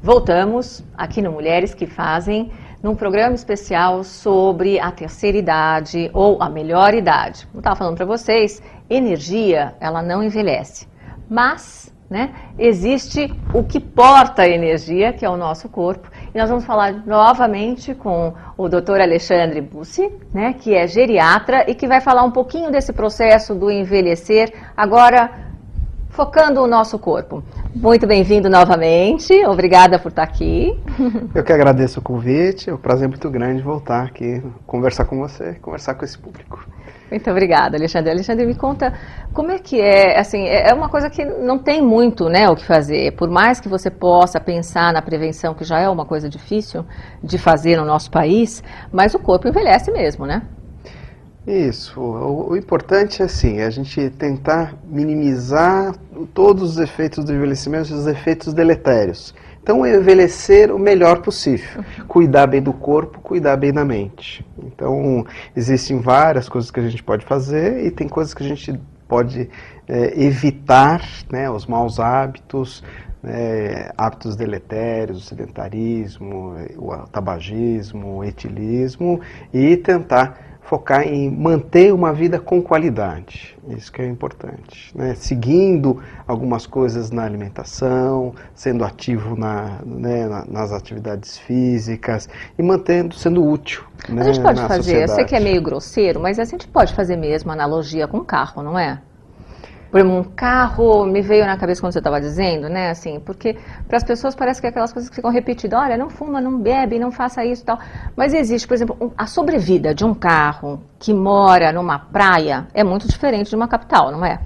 Voltamos aqui no Mulheres que Fazem, num programa especial sobre a terceira idade ou a melhor idade. Como eu estava falando para vocês, energia, ela não envelhece, mas existe o que porta a energia, que é o nosso corpo. E nós vamos falar novamente com o Dr. Alexandre Bussi, que é geriatra e que vai falar um pouquinho desse processo do envelhecer, agora focando o nosso corpo. Muito bem-vindo novamente, obrigada por estar aqui. Eu que agradeço o convite, é um prazer muito grande voltar aqui, conversar com você, conversar com esse público. Muito obrigada, Alexandre. Alexandre, me conta como é que é, assim, é uma coisa que não tem muito, o que fazer. Por mais que você possa pensar na prevenção, que já é uma coisa difícil de fazer no nosso país, mas o corpo envelhece mesmo, né? Isso, o importante é assim, a gente tentar minimizar todos os efeitos do envelhecimento, os efeitos deletérios. Então, envelhecer o melhor possível, cuidar bem do corpo, cuidar bem da mente. Então, existem várias coisas que a gente pode fazer e tem coisas que a gente pode evitar, os maus hábitos, hábitos deletérios, o sedentarismo, o tabagismo, o etilismo e tentar focar em manter uma vida com qualidade, isso que é importante, seguindo algumas coisas na alimentação, sendo ativo nas atividades físicas e sendo útil. A gente pode fazer, eu sei que é meio grosseiro, mas a gente pode fazer mesmo analogia com carro, não é? Por exemplo, um carro me veio na cabeça quando você estava dizendo, assim, porque para as pessoas parece que é aquelas coisas que ficam repetidas, olha, não fuma, não bebe, não faça isso e tal, mas existe, por exemplo, a sobrevida de um carro que mora numa praia é muito diferente de uma capital, não é?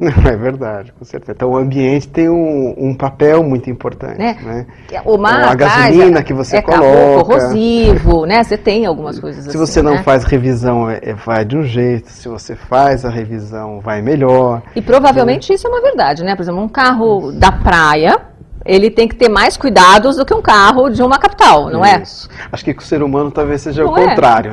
É verdade, com certeza. Então o ambiente tem um papel muito importante, A gasolina que você coloca. Corrosivo, Você tem algumas coisas assim. Se você não faz revisão, vai de um jeito. Se você faz a revisão, vai melhor. E provavelmente isso é uma verdade, Por exemplo, um carro da praia, ele tem que ter mais cuidados do que um carro de uma capital, não é? Acho que com o ser humano talvez seja não o contrário,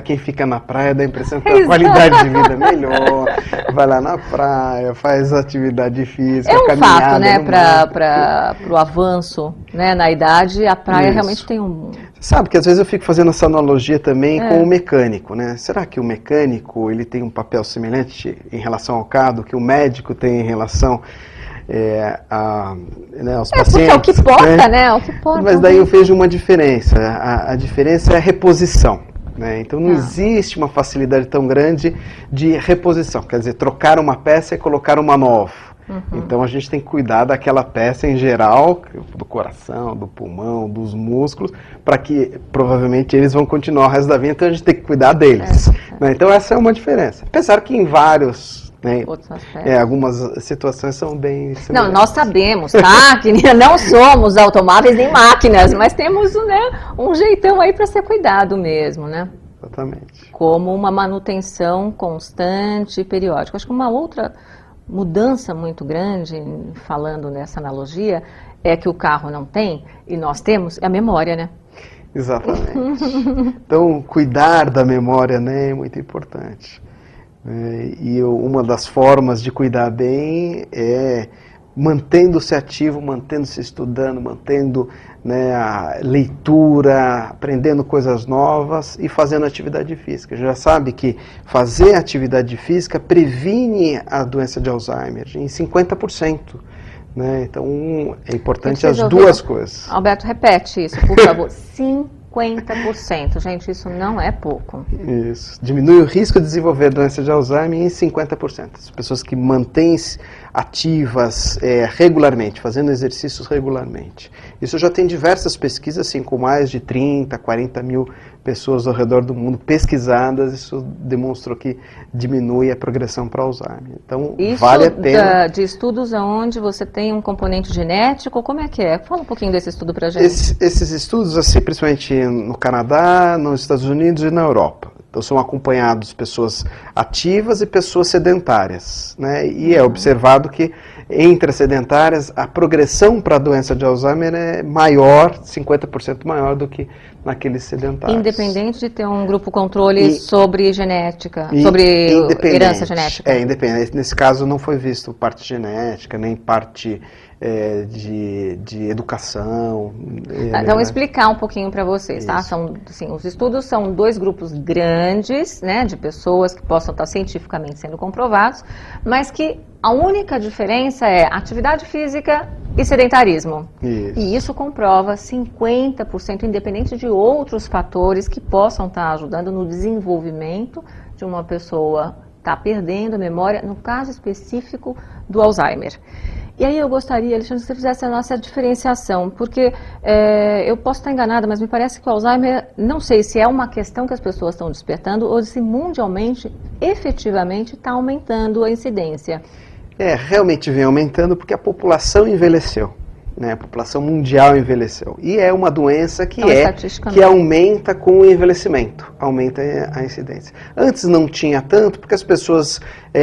Quem fica na praia dá a impressão que a qualidade de vida é melhor, vai lá na praia, faz atividade física, caminhada. É um fato, para o avanço, na idade, a praia realmente tem um... Sabe que às vezes eu fico fazendo essa analogia também com o mecânico, Será que o mecânico ele tem um papel semelhante em relação ao carro que o médico tem em relação aos pacientes? Porque é o que importa, É o que importa. Mas daí eu vejo uma diferença. A diferença é a reposição. Então não existe uma facilidade tão grande de reposição. Quer dizer, trocar uma peça e colocar uma nova. Então a gente tem que cuidar daquela peça em geral, do coração, do pulmão, dos músculos, para que provavelmente eles vão continuar o resto da vida, então a gente tem que cuidar deles. Então essa é uma diferença. Apesar que em vários... algumas situações são bem semelhantes. Não, nós sabemos, que não somos automóveis nem máquinas, mas temos um jeitão aí para ser cuidado mesmo, Exatamente. Como uma manutenção constante e periódica. Acho que uma outra mudança muito grande, falando nessa analogia, é que o carro não tem, e nós temos, é a memória, Exatamente. Então, cuidar da memória, é muito importante. E uma das formas de cuidar bem é mantendo-se ativo, mantendo-se estudando, mantendo a leitura, aprendendo coisas novas e fazendo atividade física. Já sabe que fazer atividade física previne a doença de Alzheimer em 50%. Então é importante as duas coisas. Alberto, repete isso, por favor. 50%. Gente, isso não é pouco. Isso. Diminui o risco de desenvolver doença de Alzheimer em 50%. As pessoas que mantêm-se ativas regularmente, fazendo exercícios regularmente. Isso já tem diversas pesquisas, assim, com mais de 30, 40 mil pessoas ao redor do mundo pesquisadas. Isso demonstrou que diminui a progressão para Alzheimer. Então, isso vale a pena. De estudos onde você tem um componente genético, como é que é? Fala um pouquinho desse estudo para a gente. Esses estudos, assim, principalmente no Canadá, nos Estados Unidos e na Europa. Então, são acompanhados pessoas ativas e pessoas sedentárias, E é observado que entre as sedentárias a progressão para a doença de Alzheimer é maior, 50% maior do que naqueles sedentários. Independente de ter um grupo controle sobre genética, sobre herança genética. Independente. Nesse caso não foi visto parte genética, nem parte de educação. Então, vou explicar um pouquinho para vocês, tá? São, assim, os estudos são 2 grupos grandes, né, de pessoas que possam estar cientificamente sendo comprovados, mas que a única diferença é atividade física e sedentarismo. E isso comprova 50%, independente de outros fatores que possam estar ajudando no desenvolvimento de uma pessoa estar perdendo a memória, no caso específico do Alzheimer. E aí eu gostaria, Alexandre, que você fizesse a nossa diferenciação, porque eu posso estar enganada, mas me parece que o Alzheimer, não sei se é uma questão que as pessoas estão despertando ou se mundialmente, efetivamente, está aumentando a incidência. Realmente vem aumentando porque a população envelheceu. Né, a população mundial envelheceu. E é uma doença que aumenta com o envelhecimento, aumenta a incidência. Antes não tinha tanto, porque as pessoas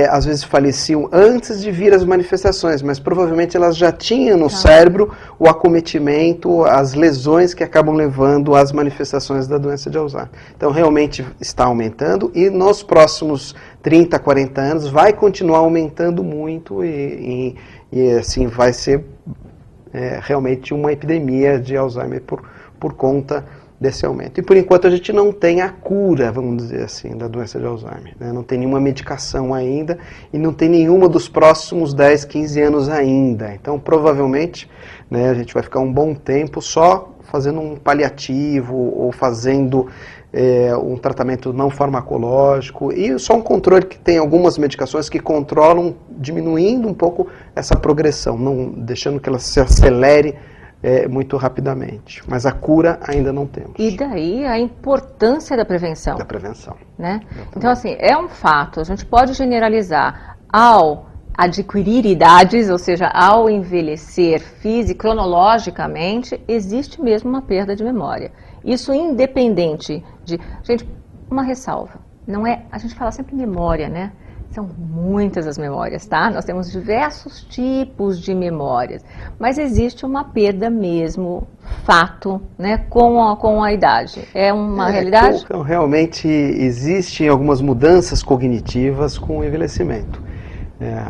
às vezes faleciam antes de vir as manifestações, mas provavelmente elas já tinham no cérebro o acometimento, as lesões que acabam levando às manifestações da doença de Alzheimer. Então realmente está aumentando e nos próximos 30, 40 anos vai continuar aumentando muito e assim vai ser realmente uma epidemia de Alzheimer por conta desse aumento. E por enquanto a gente não tem a cura, vamos dizer assim, da doença de Alzheimer. Né? Não tem nenhuma medicação ainda e não tem nenhuma dos próximos 10, 15 anos ainda. Então provavelmente, né, a gente vai ficar um bom tempo só fazendo um paliativo ou fazendo um tratamento não farmacológico e só um controle, que tem algumas medicações que controlam, diminuindo um pouco essa progressão, não deixando que ela se acelere muito rapidamente. Mas a cura ainda não temos. E daí a importância da prevenção. Da prevenção. Né? Então, assim, é um fato, a gente pode generalizar ao adquirir idades, ou seja, ao envelhecer cronologicamente, existe mesmo uma perda de memória. Isso independente de... Gente, uma ressalva, não é... A gente fala sempre memória, né? São muitas as memórias, tá? Nós temos diversos tipos de memórias, mas existe uma perda mesmo, fato, né, com a idade. É uma realidade? Então, realmente existem algumas mudanças cognitivas com o envelhecimento.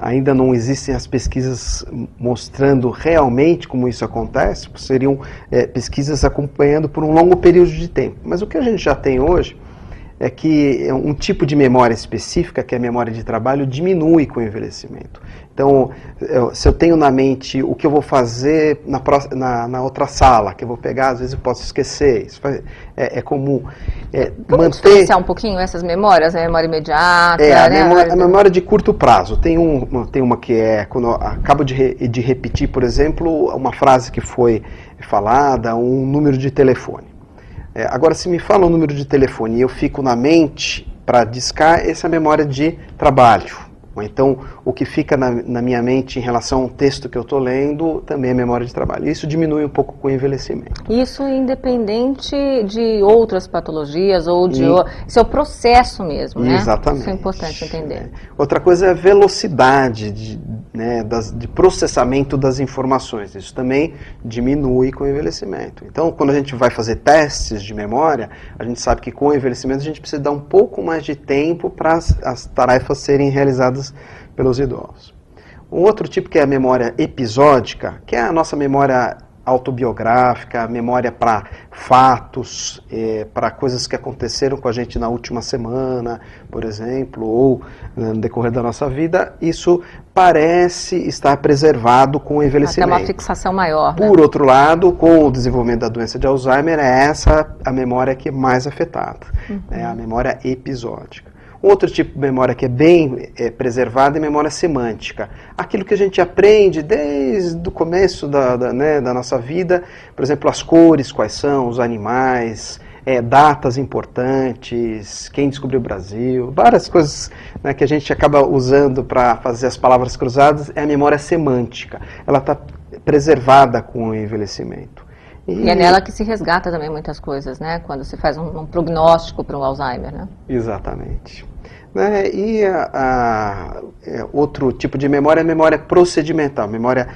Ainda não existem as pesquisas mostrando realmente como isso acontece, seriam pesquisas acompanhando por um longo período de tempo. Mas o que a gente já tem hoje é que um tipo de memória específica, que é a memória de trabalho, diminui com o envelhecimento. Então, se eu tenho na mente o que eu vou fazer na outra sala, que eu vou pegar, às vezes eu posso esquecer. Isso é comum. Vamos diferenciar um pouquinho essas memórias, a memória imediata? A memória de curto prazo. Tem uma que quando eu acabo de repetir, por exemplo, uma frase que foi falada, um número de telefone. Agora, se me fala o número de telefone e eu fico na mente para discar, essa é a memória de trabalho. Ou então, o que fica na minha mente em relação ao texto que eu estou lendo, também é memória de trabalho. Isso diminui um pouco com o envelhecimento. Isso independente de outras patologias ou de... Isso é o processo mesmo, né? Exatamente. Isso é importante entender. Outra coisa é a velocidade de processamento das informações. Isso também diminui com o envelhecimento. Então, quando a gente vai fazer testes de memória, a gente sabe que com o envelhecimento a gente precisa dar um pouco mais de tempo para as tarefas serem realizadas pelos idosos. Um outro tipo que é a memória episódica, que é a nossa memória autobiográfica, memória para fatos, para coisas que aconteceram com a gente na última semana, por exemplo, ou no decorrer da nossa vida, isso parece estar preservado com o envelhecimento. Até uma fixação maior. Né? Por outro lado, com o desenvolvimento da doença de Alzheimer, é essa a memória que é mais afetada, é a memória episódica. Outro tipo de memória que é bem preservada é memória semântica. Aquilo que a gente aprende desde o começo da nossa vida, por exemplo, as cores, quais são, os animais, datas importantes, quem descobriu o Brasil, várias coisas, né, que a gente acaba usando para fazer as palavras cruzadas, é a memória semântica. Ela está preservada com o envelhecimento. E é nela que se resgata também muitas coisas, né? Quando se faz um prognóstico para o Alzheimer, né? Exatamente. E outro tipo de memória é a memória procedimental. Memória,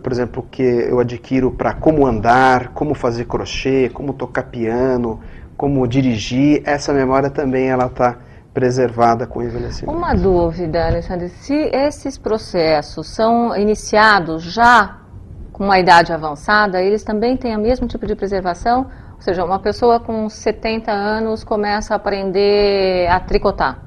por exemplo, que eu adquiro para como andar, como fazer crochê, como tocar piano, como dirigir. Essa memória também está preservada com o envelhecimento. Uma dúvida, Alexandre. Se esses processos são iniciados já com uma idade avançada, eles também têm o mesmo tipo de preservação? Ou seja, uma pessoa com 70 anos começa a aprender a tricotar.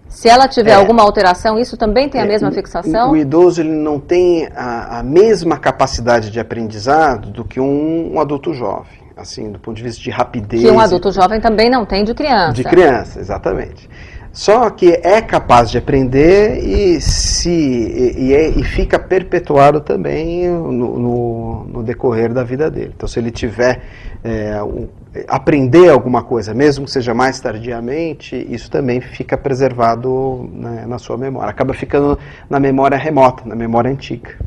Se ela tiver alguma alteração, isso também tem a mesma fixação? O idoso ele não tem a mesma capacidade de aprendizado do que um adulto jovem, assim, do ponto de vista de rapidez. Que um adulto jovem também não tem de criança. De criança, exatamente. Só que é capaz de aprender e fica perpetuado também no decorrer da vida dele. Então, se ele tiver aprender alguma coisa, mesmo que seja mais tardiamente, isso também fica preservado, né, na sua memória. Acaba ficando na memória remota, na memória antiga.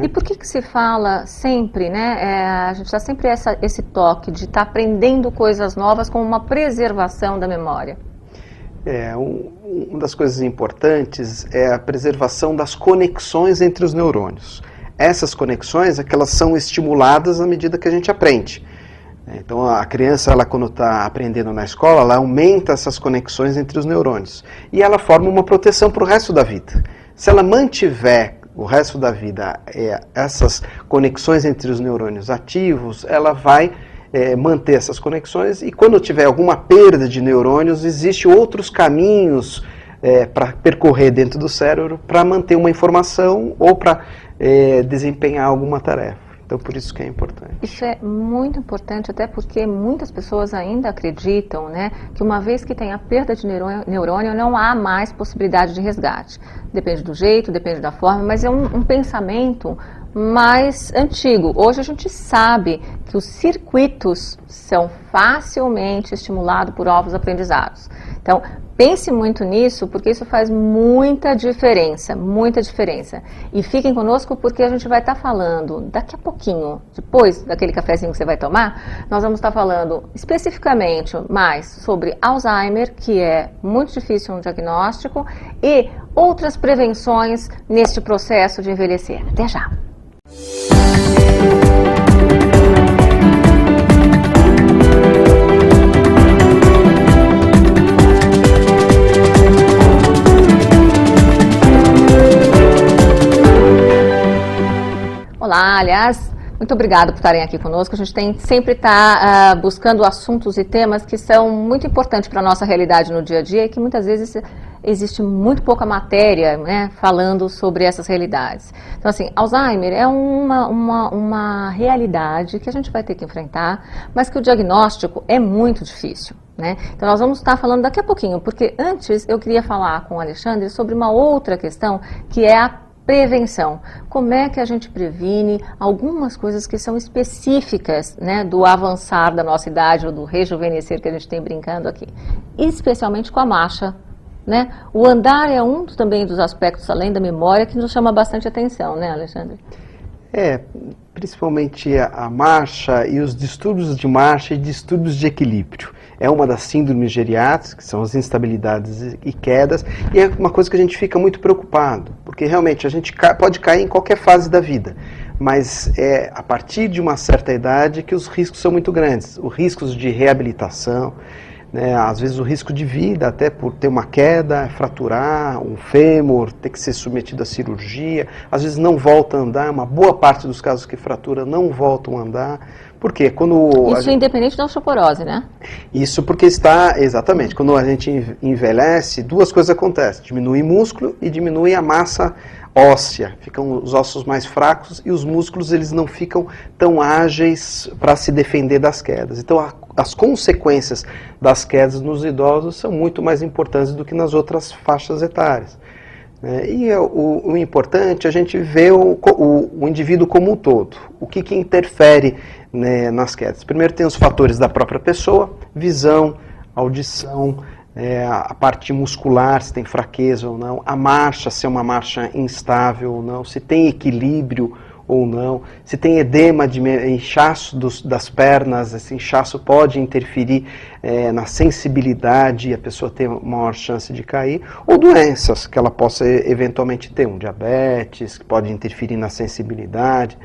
E por que se fala sempre, né? A gente dá sempre esse toque de estar aprendendo coisas novas como uma preservação da memória. Uma das coisas importantes é a preservação das conexões entre os neurônios. Essas conexões é que elas são estimuladas à medida que a gente aprende. Então a criança, quando está aprendendo na escola, ela aumenta essas conexões entre os neurônios. E ela forma uma proteção para o resto da vida. Se ela mantiver o resto da vida essas conexões entre os neurônios ativos, ela vai manter essas conexões, e quando tiver alguma perda de neurônios, existem outros caminhos para percorrer dentro do cérebro para manter uma informação ou para desempenhar alguma tarefa. Então, por isso que é importante. Isso é muito importante, até porque muitas pessoas ainda acreditam, né, que uma vez que tem a perda de neurônio, não há mais possibilidade de resgate. Depende do jeito, depende da forma, mas é um pensamento mais antigo. Hoje a gente sabe que os circuitos são facilmente estimulados por novos aprendizados. Então, pense muito nisso, porque isso faz muita diferença, muita diferença. E fiquem conosco, porque a gente vai estar falando daqui a pouquinho, depois daquele cafezinho que você vai tomar, nós vamos estar falando especificamente mais sobre Alzheimer, que é muito difícil um diagnóstico, e outras prevenções neste processo de envelhecer. Até já! Olá, aliás, muito obrigada por estarem aqui conosco. A gente sempre está buscando assuntos e temas que são muito importantes para a nossa realidade no dia a dia e que muitas vezes existe muito pouca matéria, né, falando sobre essas realidades. Então, assim, Alzheimer é uma realidade que a gente vai ter que enfrentar, mas que o diagnóstico é muito difícil, né? Então, nós vamos estar falando daqui a pouquinho, porque antes eu queria falar com o Alexandre sobre uma outra questão, que é a prevenção. Como é que a gente previne algumas coisas que são específicas, né, do avançar da nossa idade ou do rejuvenescer que a gente tem brincando aqui, especialmente com a marcha, né? O andar é também dos aspectos, além da memória, que nos chama bastante atenção, né, Alexandre? Principalmente a marcha e os distúrbios de marcha e distúrbios de equilíbrio. É uma das síndromes geriátricas, que são as instabilidades e quedas, e é uma coisa que a gente fica muito preocupado, porque realmente a gente pode cair em qualquer fase da vida, mas é a partir de uma certa idade que os riscos são muito grandes, os riscos de reabilitação, né, às vezes o risco de vida, até por ter uma queda, fraturar um fêmur, ter que ser submetido à cirurgia, às vezes não volta a andar, uma boa parte dos casos que fratura não voltam a andar. Por quê? Isso independente da osteoporose, né? Isso porque exatamente, quando a gente envelhece, duas coisas acontecem, diminui músculo e diminui a massa óssea, ficam os ossos mais fracos e os músculos eles não ficam tão ágeis para se defender das quedas. Então as consequências das quedas nos idosos são muito mais importantes do que nas outras faixas etárias. E o importante é a gente ver o indivíduo como um todo, o que interfere, né, nas quedas. Primeiro tem os fatores da própria pessoa, visão, audição, a parte muscular, se tem fraqueza ou não, a marcha, se é uma marcha instável ou não, se tem equilíbrio ou não, se tem edema, inchaço das pernas, esse inchaço pode interferir na sensibilidade e a pessoa tem uma maior chance de cair, ou doenças que ela possa eventualmente ter, um diabetes, que pode interferir na sensibilidade,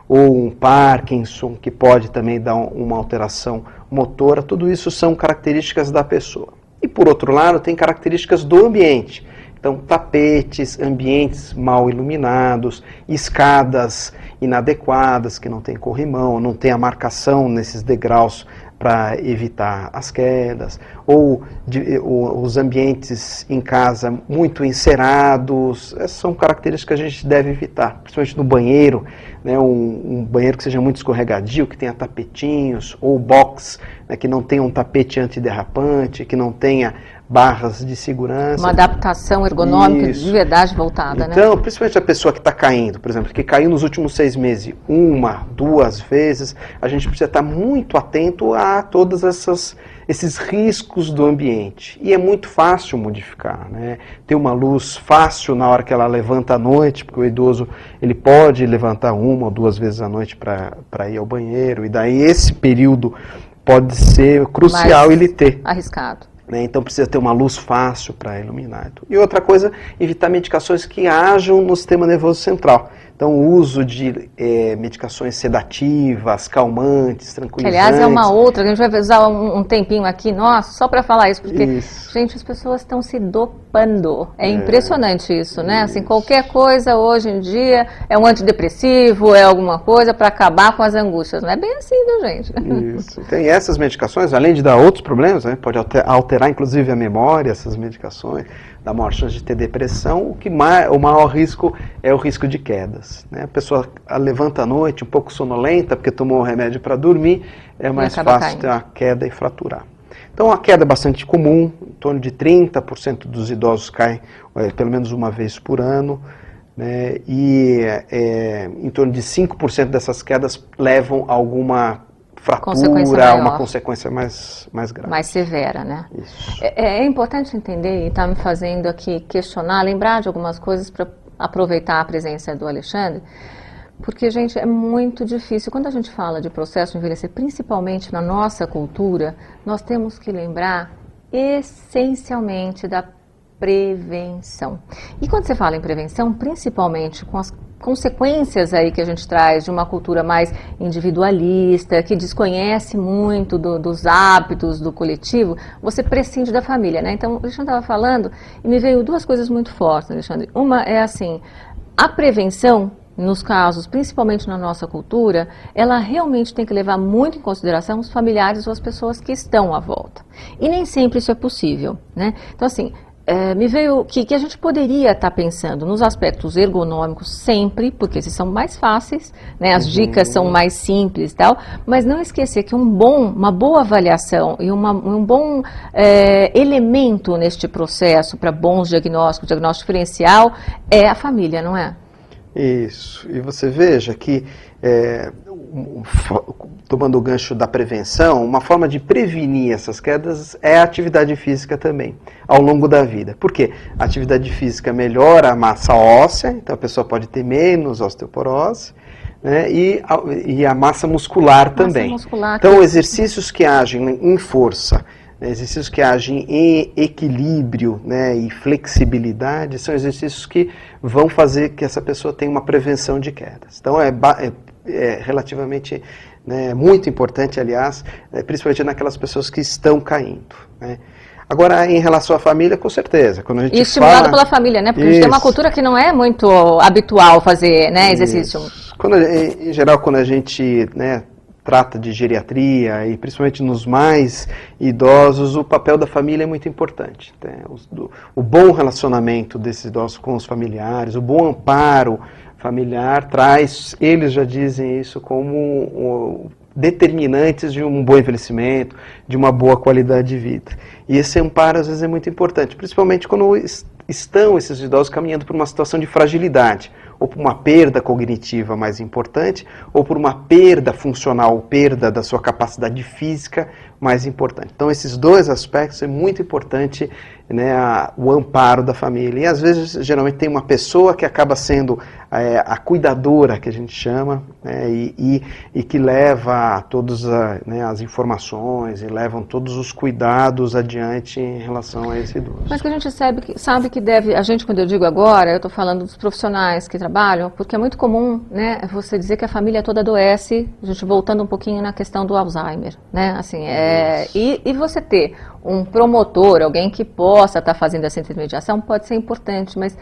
ou um Parkinson, que pode também dar uma alteração motora, tudo isso são características da pessoa. E por outro lado, tem características do ambiente. Então, tapetes, ambientes mal iluminados, escadas inadequadas, que não tem corrimão, não tem a marcação nesses degraus para evitar as quedas, ou os ambientes em casa muito encerados. Essas são características que a gente deve evitar, principalmente no banheiro, né, um banheiro que seja muito escorregadio, que tenha tapetinhos, ou box, né, que não tenha um tapete antiderrapante, que não tenha barras de segurança. Uma adaptação ergonômica de verdade voltada, né? Então, principalmente a pessoa que está caindo, por exemplo, que caiu nos últimos 6 meses, 1, 2 vezes, a gente precisa estar muito atento a todos esses riscos do ambiente. E é muito fácil modificar, né? Ter uma luz fácil na hora que ela levanta à noite, porque o idoso ele pode levantar 1 ou 2 vezes à noite para ir ao banheiro, e daí esse período pode ser crucial ele ter. Arriscado. Então precisa ter uma luz fácil para iluminar. E outra coisa, evitar medicações que ajam no sistema nervoso central. Então o uso de medicações sedativas, calmantes, tranquilizantes. Que, aliás, é uma outra, que a gente vai usar um tempinho aqui, nossa, só para falar isso, porque, gente, as pessoas estão se dopando. É impressionante isso, né? Assim, qualquer coisa hoje em dia é um antidepressivo, é alguma coisa para acabar com as angústias. Não é bem assim, viu, gente? Isso. Tem essas medicações, além de dar outros problemas, né? Pode alterar inclusive a memória, essas medicações, dá maior chance de ter depressão. O maior risco é o risco de quedas, né? A pessoa levanta à noite um pouco sonolenta, porque tomou um remédio para dormir, é mais fácil ter uma queda e fraturar. Então a queda é bastante comum, em torno de 30% dos idosos caem pelo menos uma vez por ano, né? E em torno de 5% dessas quedas levam a alguma fratura, uma consequência mais grave. Mais severa, né? Isso. É importante entender, e está me fazendo aqui questionar, lembrar de algumas coisas para aproveitar a presença do Alexandre, porque, gente, é muito difícil. Quando a gente fala de processo de envelhecer, principalmente na nossa cultura, nós temos que lembrar essencialmente da prevenção. E quando você fala em prevenção, principalmente com as consequências aí que a gente traz de uma cultura mais individualista, que desconhece muito dos hábitos do coletivo, você prescinde da família, né? Então, o Alexandre estava falando e me veio 2 coisas muito fortes, Alexandre. Uma é assim, a prevenção, nos casos, principalmente na nossa cultura, ela realmente tem que levar muito em consideração os familiares ou as pessoas que estão à volta. E nem sempre isso é possível, né? Então, assim, me veio que a gente poderia estar pensando nos aspectos ergonômicos sempre, porque esses são mais fáceis, né? As dicas são mais simples e tal, mas não esquecer que uma boa avaliação e um bom elemento neste processo para bons diagnósticos, diagnóstico diferencial, é a família, não é? Isso, e você veja que, tomando o gancho da prevenção, uma forma de prevenir essas quedas é a atividade física também, ao longo da vida. Por quê? A atividade física melhora a massa óssea, então a pessoa pode ter menos osteoporose, né, e a massa muscular também. Então, exercícios que agem em força, exercícios que agem em equilíbrio, né, e flexibilidade, são exercícios que vão fazer que essa pessoa tenha uma prevenção de quedas. Então é relativamente, né, muito importante, aliás, principalmente naquelas pessoas que estão caindo, né. Agora, em relação à família, com certeza. Quando a gente estimulado pela família, né? Porque a gente tem uma cultura que não é muito habitual fazer, né, exercício. Em geral, quando a gente, né, trata de geriatria, e principalmente nos mais idosos, o papel da família é muito importante. Né? O bom relacionamento desses idosos com os familiares, o bom amparo familiar traz, eles já dizem isso como determinantes de um bom envelhecimento, de uma boa qualidade de vida. E esse amparo, às vezes, é muito importante, principalmente quando estão esses idosos caminhando por uma situação de fragilidade, ou por uma perda cognitiva mais importante, ou por uma perda funcional, perda da sua capacidade física mais importante. Então, esses 2 aspectos é muito importante, né, o amparo da família. E, às vezes, geralmente tem uma pessoa que acaba sendo a cuidadora, que a gente chama, né, e que leva todas as informações e levam todos os cuidados adiante em relação a esse idoso. Mas que a gente sabe que deve, a gente, quando eu digo agora, eu estou falando dos profissionais que trabalham, porque é muito comum, né, você dizer que a família toda adoece, a gente voltando um pouquinho na questão do Alzheimer, né, assim, e você ter um promotor, alguém que pode possa estar fazendo essa intermediação, pode ser importante, mas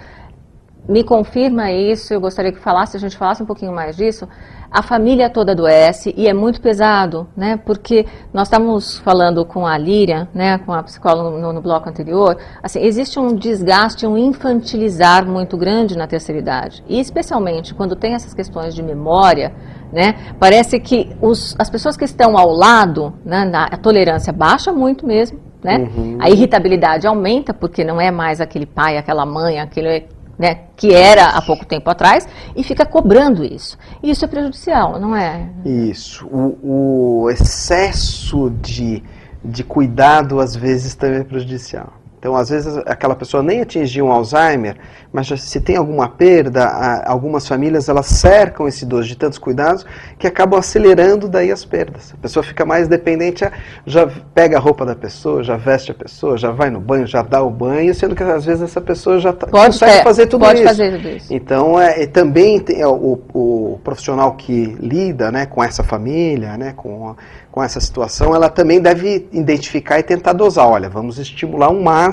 me confirma isso, eu gostaria que a gente falasse um pouquinho mais disso. A família toda adoece e é muito pesado, né? Porque nós estávamos falando com a Líria, né, com a psicóloga no bloco anterior, assim, existe um desgaste, um infantilizar muito grande na terceira idade. E especialmente quando tem essas questões de memória, né, parece que as pessoas que estão ao lado, né, a tolerância baixa muito mesmo, né? Uhum. A irritabilidade aumenta porque não é mais aquele pai, aquela mãe, aquele... né, que era há pouco tempo atrás, e fica cobrando isso. E isso é prejudicial, não é? Isso. O excesso de cuidado, às vezes, também é prejudicial. Então, às vezes, aquela pessoa nem atingiu um Alzheimer, mas se tem alguma perda, algumas famílias, elas cercam esse idoso de tantos cuidados que acabam acelerando daí as perdas. A pessoa fica mais dependente, já pega a roupa da pessoa, já veste a pessoa, já vai no banho, já dá o banho, sendo que, às vezes, essa pessoa já consegue fazer tudo isso. Pode fazer tudo isso. Então, também tem o profissional que lida, né, com essa família, né, com essa situação, ela também deve identificar e tentar dosar. Olha, vamos estimular ao máximo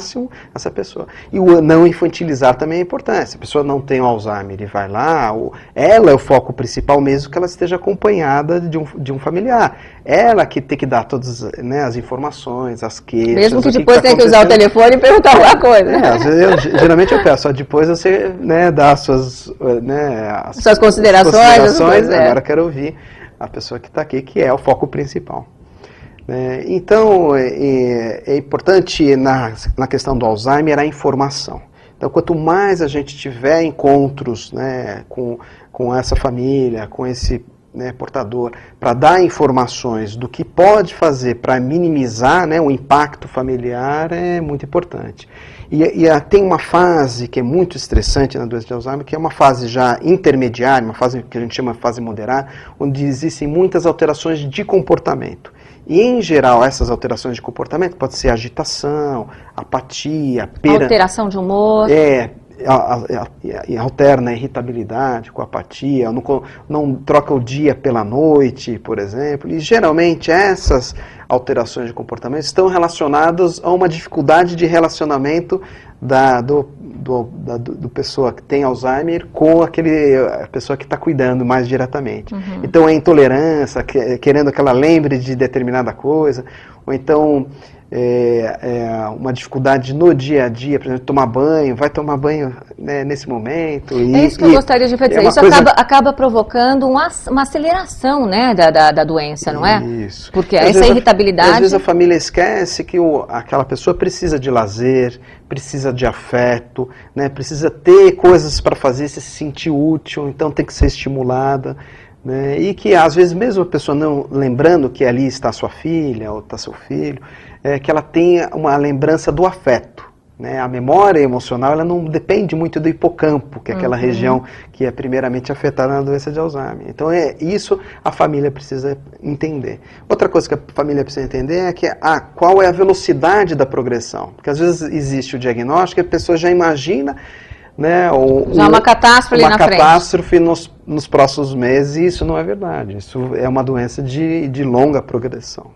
essa pessoa. E o não infantilizar também é importante. Se a pessoa não tem o Alzheimer e vai lá, ela é o foco principal, mesmo que ela esteja acompanhada de um familiar. Ela que tem que dar todas, né, as informações, as queixas. Mesmo que depois tenha que usar o telefone e perguntar alguma coisa. Às vezes geralmente eu peço, depois você, né, dá as suas, né, suas considerações. Agora quero ouvir a pessoa que está aqui, que é o foco principal. Então, é importante na questão do Alzheimer a informação. Então, quanto mais a gente tiver encontros, né, com essa família, com esse, né, portador, para dar informações do que pode fazer para minimizar, né, o impacto familiar, é muito importante. E tem uma fase que é muito estressante na doença de Alzheimer, que é uma fase já intermediária, uma fase que a gente chama de fase moderada, onde existem muitas alterações de comportamento. E, em geral, essas alterações de comportamento pode ser agitação, apatia, alteração de humor. Alterna a irritabilidade com a apatia, não troca o dia pela noite, por exemplo. E, geralmente, essas alterações de comportamento estão relacionadas a uma dificuldade de relacionamento do pessoa que tem Alzheimer com a pessoa que está cuidando mais diretamente. Uhum. Então, é intolerância, querendo que ela lembre de determinada coisa, ou então uma dificuldade no dia a dia, por exemplo, tomar banho, vai tomar banho, né, nesse momento. É isso que eu gostaria de dizer. Isso acaba provocando uma aceleração, né, da doença, não é? Isso. Porque essa irritabilidade... Às vezes a família esquece que aquela pessoa precisa de lazer, precisa de afeto, né, precisa ter coisas para fazer, se sentir útil, então tem que ser estimulada. Né, e que às vezes mesmo a pessoa não lembrando que ali está sua filha ou está seu filho, que ela tenha uma lembrança do afeto. Né? A memória emocional ela não depende muito do hipocampo, que é aquela região que é primeiramente afetada na doença de Alzheimer. Então isso a família precisa entender. Outra coisa que a família precisa entender é que qual é a velocidade da progressão. Porque às vezes existe o diagnóstico e a pessoa já imagina, né, já uma catástrofe ali na frente. Uma catástrofe nos próximos meses, e isso não é verdade. Isso é uma doença de longa progressão.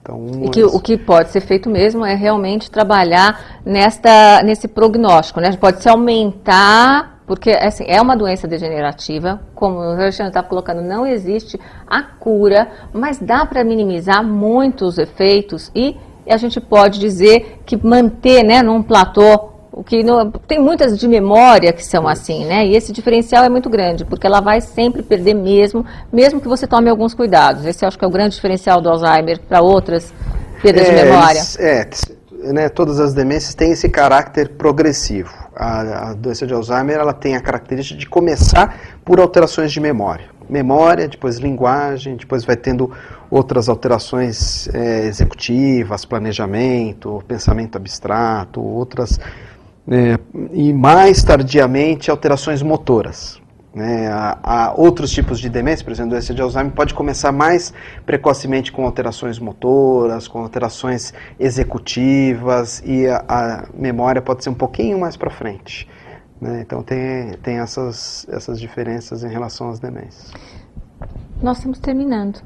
Então, o que pode ser feito mesmo é realmente trabalhar nesse prognóstico, né? Pode-se aumentar, porque assim, é uma doença degenerativa, como o Alexandre estava colocando, não existe a cura, mas dá para minimizar muitos efeitos e a gente pode dizer que manter, né, num platô. Tem muitas de memória que são assim, né? E esse diferencial é muito grande, porque ela vai sempre perder mesmo que você tome alguns cuidados. Esse acho que é o grande diferencial do Alzheimer para outras perdas de memória. Né, todas as demências têm esse caráter progressivo. A doença de Alzheimer ela tem a característica de começar por alterações de memória. Memória, depois linguagem, depois vai tendo outras alterações executivas, planejamento, pensamento abstrato, outras... e mais tardiamente alterações motoras. Né? Há outros tipos de demência, por exemplo, a doença de Alzheimer pode começar mais precocemente com alterações motoras, com alterações executivas, e a memória pode ser um pouquinho mais para frente. Né? Então tem essas diferenças em relação às demências. Nós estamos terminando.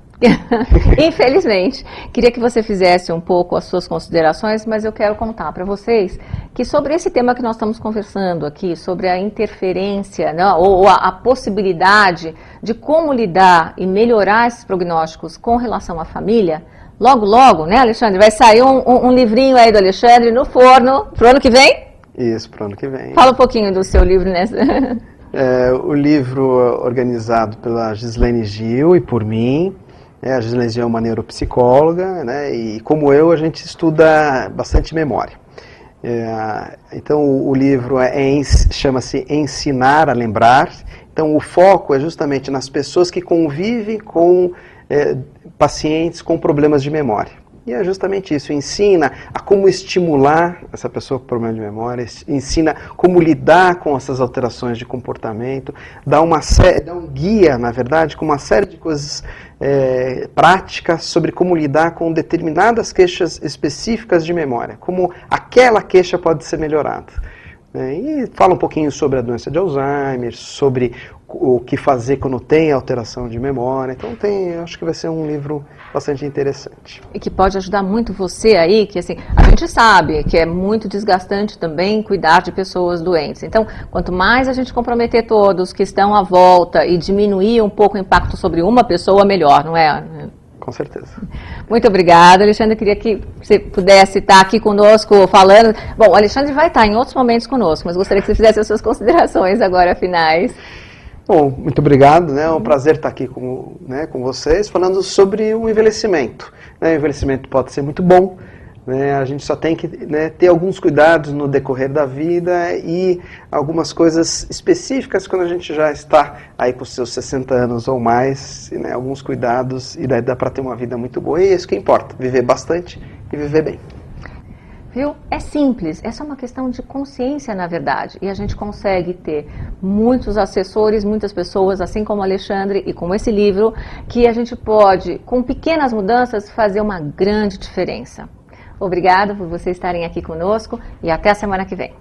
Infelizmente. Queria que você fizesse um pouco as suas considerações, mas eu quero contar para vocês que sobre esse tema que nós estamos conversando aqui, sobre a interferência, né, ou a possibilidade de como lidar e melhorar esses prognósticos com relação à família, logo, logo, né, Alexandre, vai sair um livrinho aí do Alexandre no forno, pro ano que vem? Isso, pro ano que vem. Fala um pouquinho do seu livro, né? O livro organizado pela Gislene Gil e por mim. A Gislene Gil é uma neuropsicóloga, né, e como eu, a gente estuda bastante memória. Então o livro chama-se Ensinar a Lembrar. Então o foco é justamente nas pessoas que convivem com pacientes com problemas de memória. E é justamente isso, ensina a como estimular essa pessoa com problema de memória, ensina como lidar com essas alterações de comportamento, dá um guia, na verdade, com uma série de coisas práticas sobre como lidar com determinadas queixas específicas de memória, como aquela queixa pode ser melhorada. E fala um pouquinho sobre a doença de Alzheimer, sobre o que fazer quando tem alteração de memória. Então acho que vai ser um livro bastante interessante. E que pode ajudar muito você aí, que assim, a gente sabe que é muito desgastante também cuidar de pessoas doentes. Então, quanto mais a gente comprometer todos que estão à volta e diminuir um pouco o impacto sobre uma pessoa, melhor, não é? Com certeza. Muito obrigada, Alexandre. Queria que você pudesse estar aqui conosco falando. Bom, o Alexandre vai estar em outros momentos conosco, mas gostaria que você fizesse as suas considerações agora finais. Bom, muito obrigado, né? É um prazer estar aqui com vocês, falando sobre o envelhecimento. O envelhecimento pode ser muito bom, né? A gente só tem que ter alguns cuidados no decorrer da vida e algumas coisas específicas quando a gente já está aí com os seus 60 anos ou mais, né? Alguns cuidados e daí dá para ter uma vida muito boa, e é isso que importa, viver bastante e viver bem. Viu? É simples, é só uma questão de consciência, na verdade, e a gente consegue ter muitos assessores, muitas pessoas, assim como o Alexandre e como esse livro, que a gente pode, com pequenas mudanças, fazer uma grande diferença. Obrigada por vocês estarem aqui conosco e até a semana que vem.